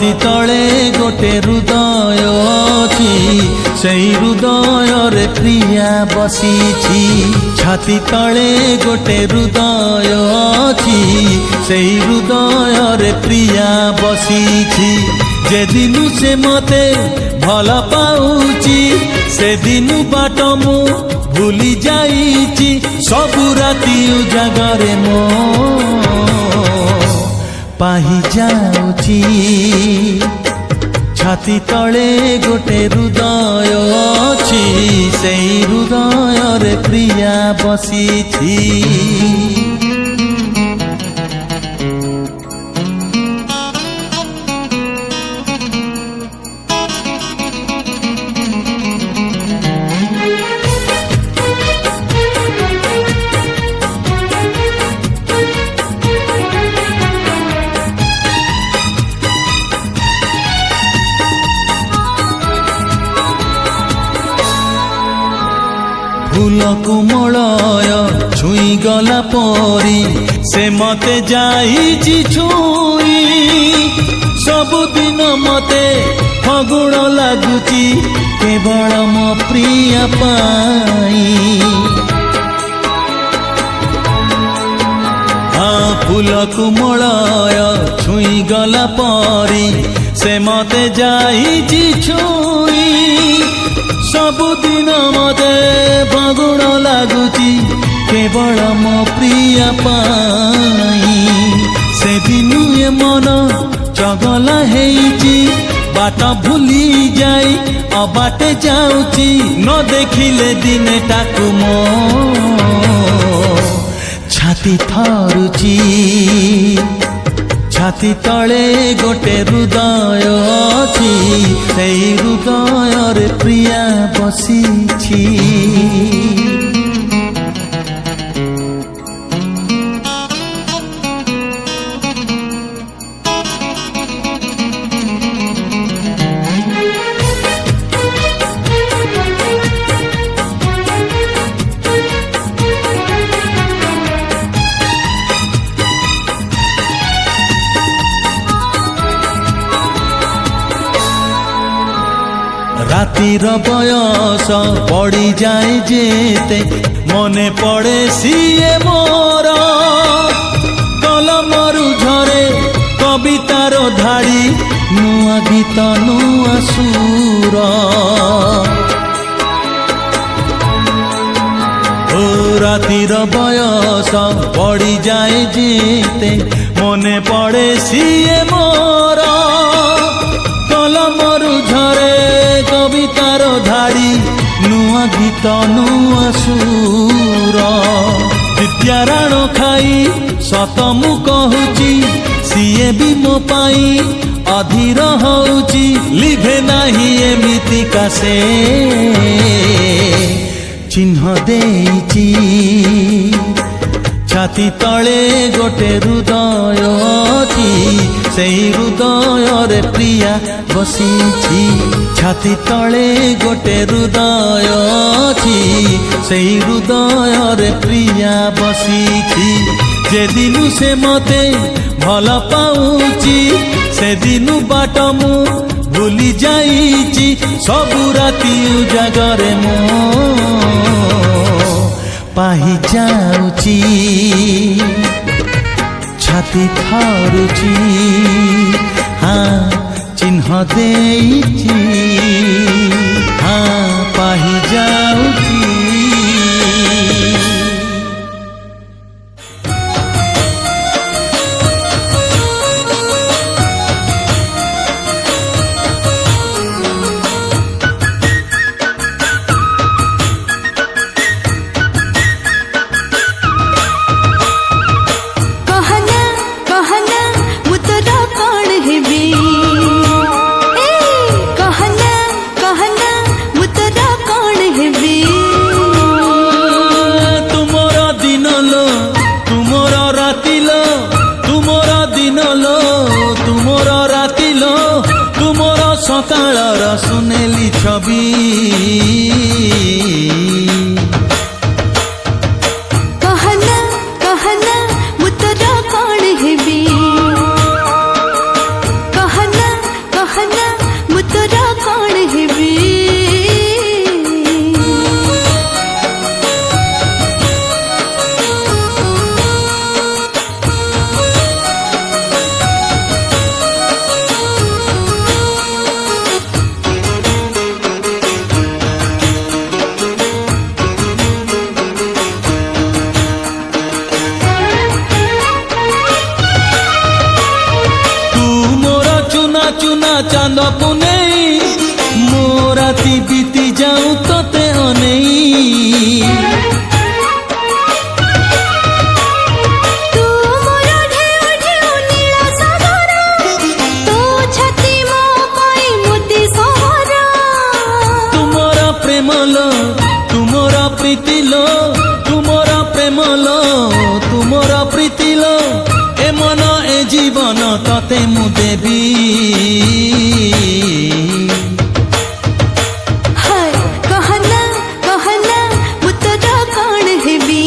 छाती तले गोटे हृदय अछि सेई हृदय रे प्रिया बसिछि छाती तले गोटे हृदय अछि सेई हृदय रे प्रिया बसिछि जे दिनु से मते भल पाउछि से दिनु बाट मु भूली जाइछि सबु राति उजागरे मो पाही जाउछि छाती तले गोटे हृदय अछि सेई हृदय रे प्रिया बसिछि फूल कुमलय छुई गला परी से मते जाइछि छुई सबुदिन मते फगुण लागुछि केवल मो प्रिया पाई फूल कुमलय छुई गला परी से मते जाइछि छुई सबुदिन मते फगुण लागुछि केवल मो प्रिया पाई से दिनु ए मन चगला हेइछि बाट भूली जाई अबाटे जाउछि न देखिले दिने टाकु मो छाती थरुछि छाती तले गोटे हृदय अछि सेई हृदय रे प्रिया बसिछि रातिर बयस पड़ी जाए जेते मने पड़े सीए मोर कलमरु झरे कवितार धाड़ी नुआ गीत नुआ सुर ओ रातिर बयस पड़ी जाए जेते मने पड़े सीए मोर कलमरु झरे कवितार धाड़ी नुआ गीत नुआ सुर विद्याराण खाई सत मु कहूची सीए भी मो पाई अधीर होउची लिभे नाही एमितिका से चिन्ह देइची छाती तले गोटे हृदय अछि सेई हृदय रे प्रिया बसिछि छाती तले गोटे हृदय अछि सेई हृदय रे प्रिया बसिछि जे दिनु से मते भल पाउछि से दिनु बाट मु भूली जाइछि सबु राति उजागरे मो पाही जाउछि छाती थरुछि हाँ चिन्ह देइछि हाँ पाही जाउछि कहना कहना मुतरा कौन है बे चांद पुनेई मो राती बीती जाऊं तोते अनेई तुमरा प्रीति लो ए मन ए जीवन तते मु देवी कहना कहना मुतरा कौन हेबी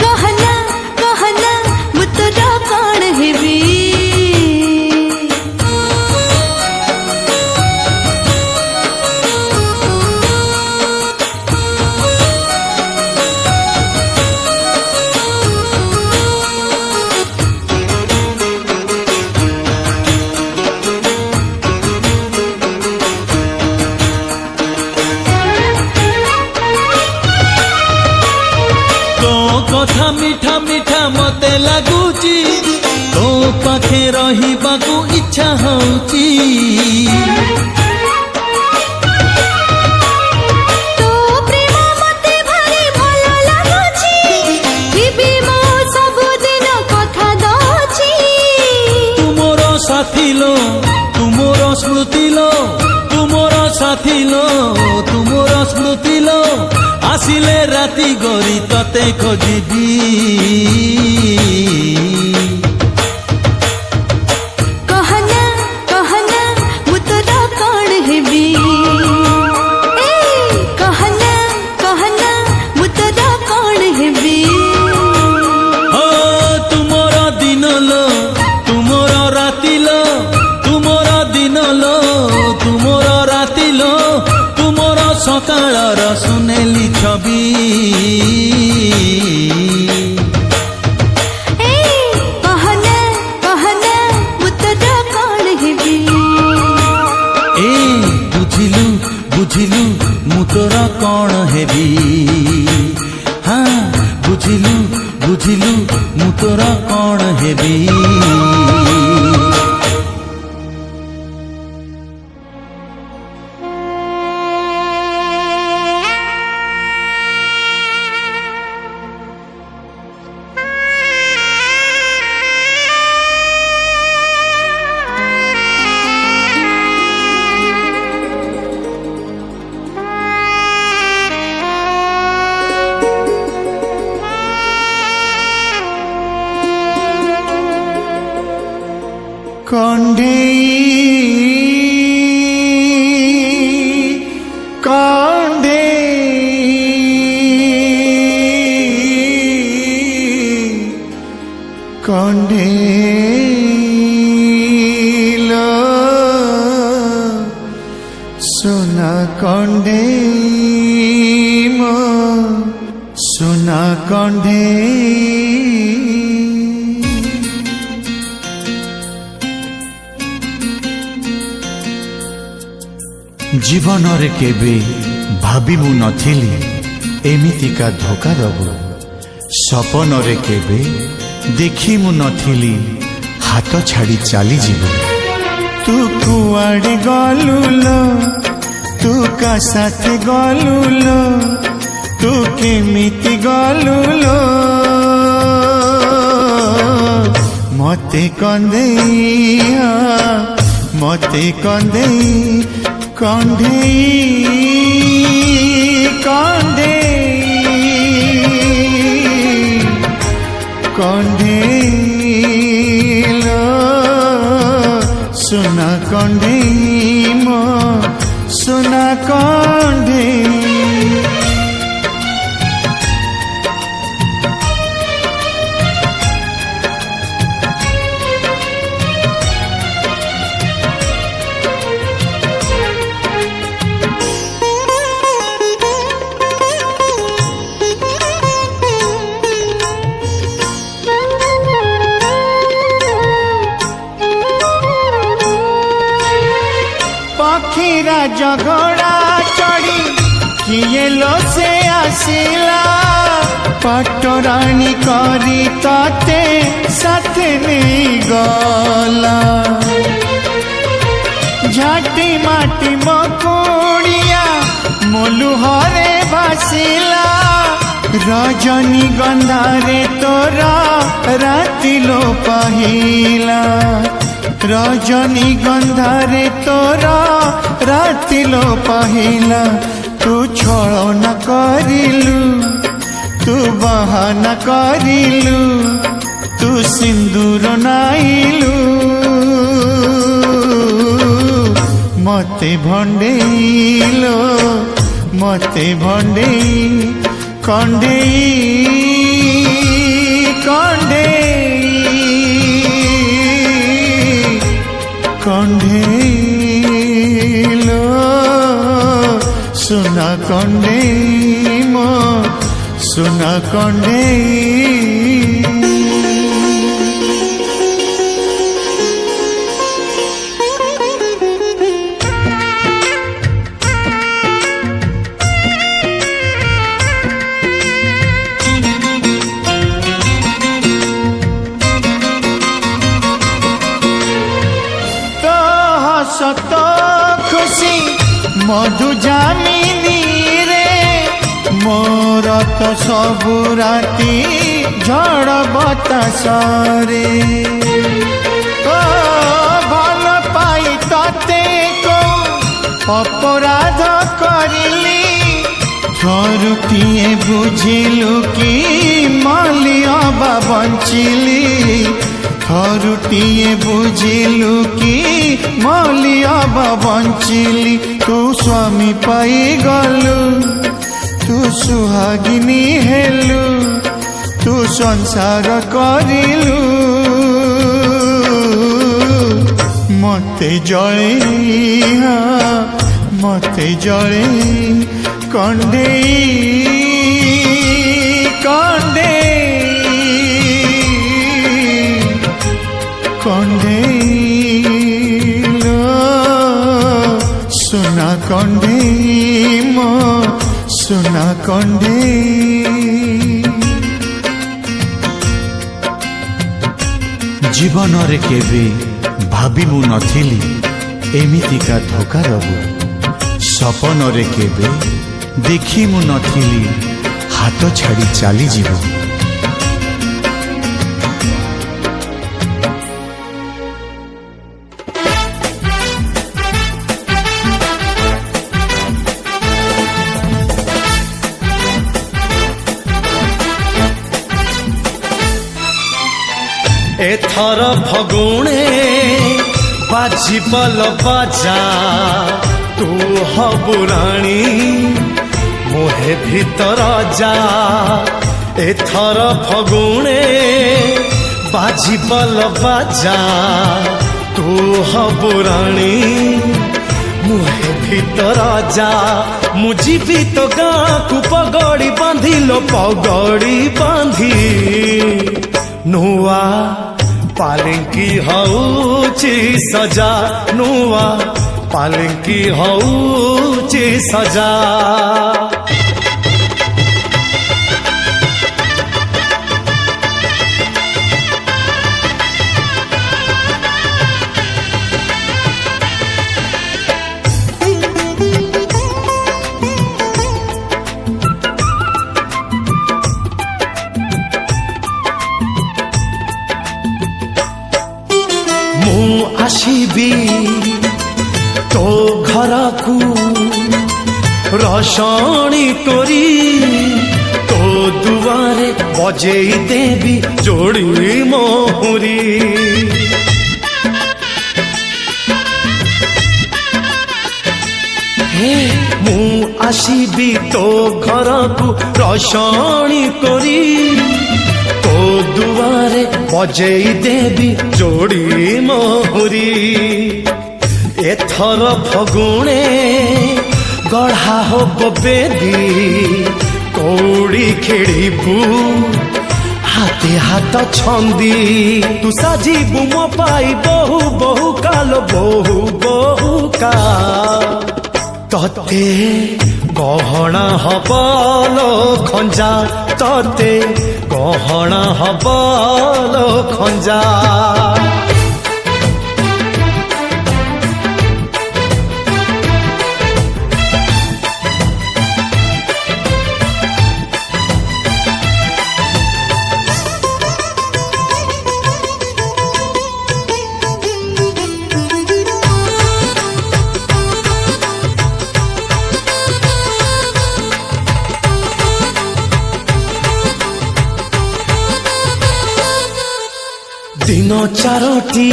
कहना कहना मुतरा कौन हेबी कथा मीठा मीठा मते लगुची तो पाखे रहिबाकू इच्छा होची तो प्रेम मते भारी भलो लागुची बिबी मो सब दिन कथा दउची तुमोर साथी लो तुमोर स्मृति लो तुमोर साथी लो तुमोर स्मृति लो आसिले राती गरी तते खोजिबी कहना कहना मुतरा कौन हेबी कहना कहना मुतरा कौन हेबी ओ तुमोर दिन लो तुमोर राती लो तुमोर दिन लो तुमोर राती लो तुमोर सकाळर सुनेली छवि कहना कहना मुतरा कौन हेबी ए बुझिलु बुझिलु मु तोर कौन हेबी हाँ बुझिलु बुझिलु मु तोर कौन हेबी कंडेलो सोना कंडे मो सोना कंडे जीवन रे केबे भाबिबु नथिली एमितिका धोखा दबु सपन रे केबे देखी मु नथिली हाथ छाड़ी चली जीवु तू कुआड़े गलुलो तू का साथ गलुलो तू केमिति गलुलो मते कंदेया मते कंदे कंदे कंदे कंडेलो सोना कंडे मो सोना कंडे पखीरा जगड़ा चढ़ी किए लो से आसिला पटरानी करी ताते साथ नहीं गला झाटी माटी मकुड़िया मोलुहरे भासिला रजनी गंधारे तोरा राति लो पहिला रजनी गंधारे तोरा राति लो पहिला तू छलना करिलु तू बहाना करिलु तू सिंदूर नाइलु मते भंडेलो मते भंडेई कंडेई कंडेई कंडेलो सुना कंडेई मो सुना कंडेई सत खुशी मधु जामिनी रे मोर तो सबु राती झड़ बतासरे ओ भल पाई तते को अपराध करिली थरुटिए बुझिलु कि मलिया बंचिली थरुटिए बुझिलु कि मलिया बंचिली तू स्वामी पाई गलु तू सुहागिनी हेलु तू संसार करिलु मते जळे मते जळे कंडेई कंडेई कंडेलो सुना कंडेई मो सुना कंडेई जीवन रे केबे भाबी मु नथिली एमितिका धोखा रबु सपन रे केबे देखी मु नथिली हाथ छाड़ी चली जीवो एथर फगुणे बाजी बल बाजा तू हबु राणी मोहे भीतर जा एथर फगुणे बाजी बल बाजा तू हबु राणी मुहे भीतर जा मु जीवी तो गाँ को पगड़ी बांधिलो पगड़ी बांधी नुआ पालिंकी हौची सजा नुआ पालिंकी हौची सजा आशीबी तो घर को रसाणी तोरी तो दुआरे बजेई देवी जोड़ी मोहरी हे मु आशीबी तो घर को रसाणी तोरी तो दुआरे बजेई देवी जोड़ी मोहरी एथर फगुणे गढ़ा हब बेदी कौड़ी खेड़बू हाथे हाथ छंदी तू साजिबू मो पाई बहु बहु काल बहु बहु का ততে গহଣା হব লো খঞ্জা ততে গহଣା হব লো খঞ্জা দিন চারটি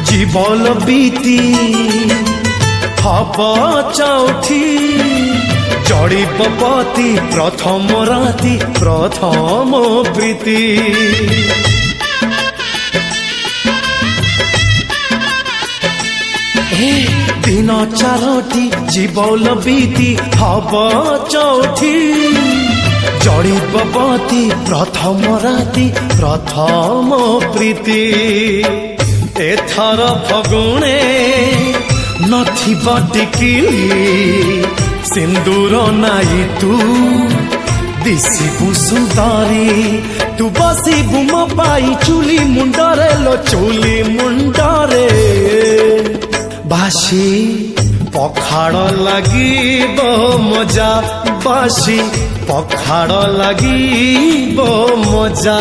জীবন বিতি হব চৌঠি জড়িব পতি প্রথম রাতি প্রথম প্রীতি দিন চারটি জীবন বিতি হব চৌঠি জড়িব পতি প্রথম রাতি প্রথম প্রীতি এথর ফগুণে নথিব টিকিলি সিন্দুর নাই তু দিশিবু সুন্দরী তু বসিবু ମୋ ପାଇ ଚୁଲି ମୁଣ୍ଡରେ ଲୋ ଚୁଲି ମୁଣ୍ଡରେ ବାସି ପଖାଳ ଲାଗିବ ମଜା ବାସି ପଖାଳ ଲାଗିବ ମଜା